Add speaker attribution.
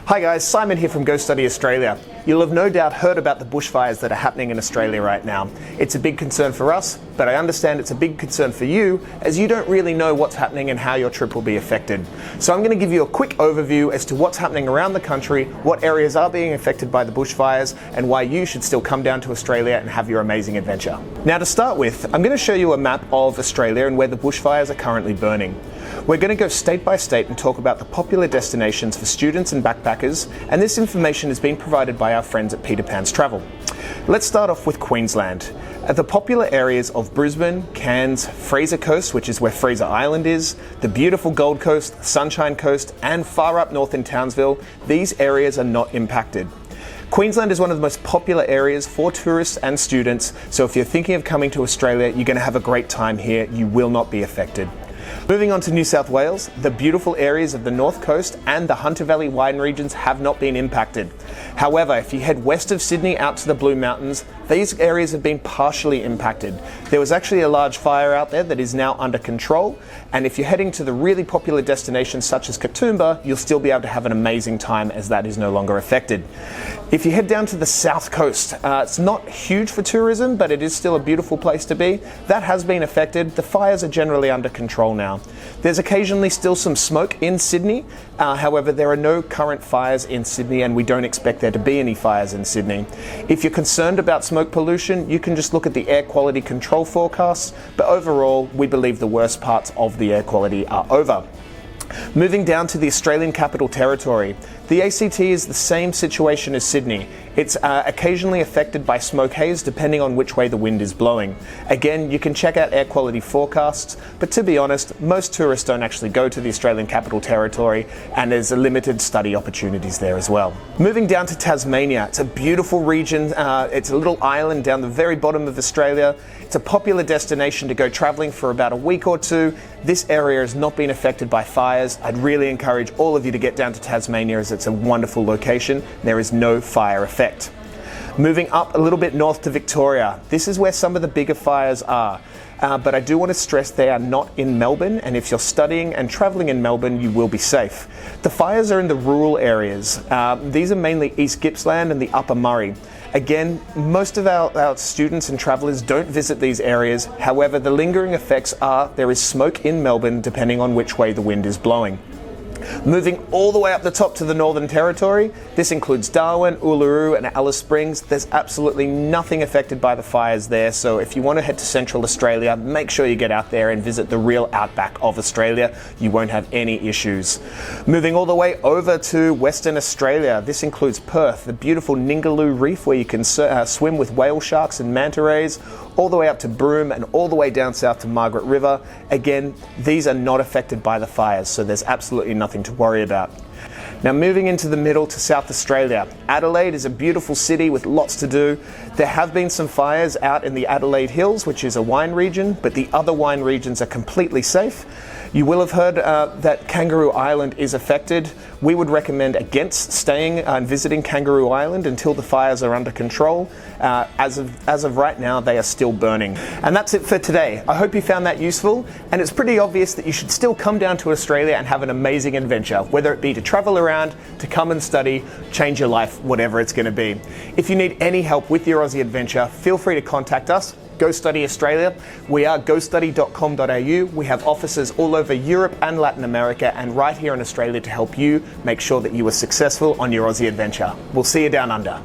Speaker 1: Hi guys, Simon here from Go Study Australia. You'll have no doubt heard about the bushfires that are happening in Australia right now. It's a big concern for us, but I understand it's a big concern for you as you don't really know what's happening and how your trip will be affected. So I'm going to give you a quick overview as to what's happening around the country, what areas are being affected by the bushfires, and why you should still come down to Australia and have your amazing adventure. Now to start with, I'm going to show you a map of Australia and where the bushfires are currently burning. We're going to go state by state and talk about the popular destinations for students and backpackers, and this information has been provided by our friends at Peter Pan's Travel. Let's start off with Queensland. The popular areas of Brisbane, Cairns, Fraser Coast, which is where Fraser Island is, the beautiful Gold Coast, Sunshine Coast, and far up north in Townsville, these areas are not impacted. Queensland is one of the most popular areas for tourists and students, so if you're thinking of coming to Australia, you're going to have a great time here. You will not be affected. Moving on to New South Wales, the beautiful areas of the North Coast and the Hunter Valley wine regions have not been impacted. However, if you head west of Sydney out to the Blue Mountains, these areas have been partially impacted. There was actually a large fire out there that is now under control, and if you're heading to the really popular destinations such as Katoomba, you'll still be able to have an amazing time as that is no longer affected. If you head down to the South Coast, it's not huge for tourism, but it is still a beautiful place to be. That has been affected. The fires are generally under control now. There's occasionally still some smoke in Sydney. However, there are no current fires in Sydney, and we don't expect there to be any fires in Sydney. If you're concerned about smoke pollution, you can just look at the air quality control forecasts, but overall, we believe the worst parts of the air quality are over. Moving down to the Australian Capital Territory, the ACT is the same situation as Sydney. It's occasionally affected by smoke haze depending on which way the wind is blowing. Again, you can check out air quality forecasts, but to be honest, most tourists don't actually go to the Australian Capital Territory, and there's a limited study opportunities there as well. Moving down to Tasmania, it's a beautiful region. It's a little island down the very bottom of Australia. It's a popular destination to go traveling for about a week or two. This area has not been affected by fires. I'd really encourage all of you to get down to Tasmania as it's a wonderful location. There is no fire effect. Moving up a little bit north to Victoria, this is where some of the bigger fires are. But I do want to stress they are not in Melbourne, and if you're studying and travelling in Melbourne, you will be safe. The fires are in the rural areas. These are mainly East Gippsland and the Upper Murray. Again, most of our students and travellers don't visit these areas. However, the lingering effects are there is smoke in Melbourne depending on which way the wind is blowing. Moving all the way up the top to the Northern Territory, this includes Darwin, Uluru and Alice Springs. There's absolutely nothing affected by the fires there, so if you want to head to Central Australia, make sure you get out there and visit the real outback of Australia. You won't have any issues. Moving all the way over to Western Australia, this includes Perth, the beautiful Ningaloo Reef where you can swim with whale sharks and manta rays, all the way up to Broome and all the way down south to Margaret River. Again, these are not affected by the fires, so there's absolutely nothing to worry about. Now moving into the middle to South Australia, Adelaide is a beautiful city with lots to do. There have been some fires out in the Adelaide Hills, which is a wine region, but the other wine regions are completely safe. You will have heard that Kangaroo Island is affected. We would recommend against staying and visiting Kangaroo Island until the fires are under control. As of right now, they are still burning. And that's it for today. I hope you found that useful, and it's pretty obvious that you should still come down to Australia and have an amazing adventure, whether it be to travel around, to come and study, change your life, whatever it's going to be. If you need any help with your Aussie adventure, feel free to contact us. Go Study Australia. We are gostudy.com.au. We have offices all over Europe and Latin America and right here in Australia to help you make sure that you are successful on your Aussie adventure. We'll see you down under.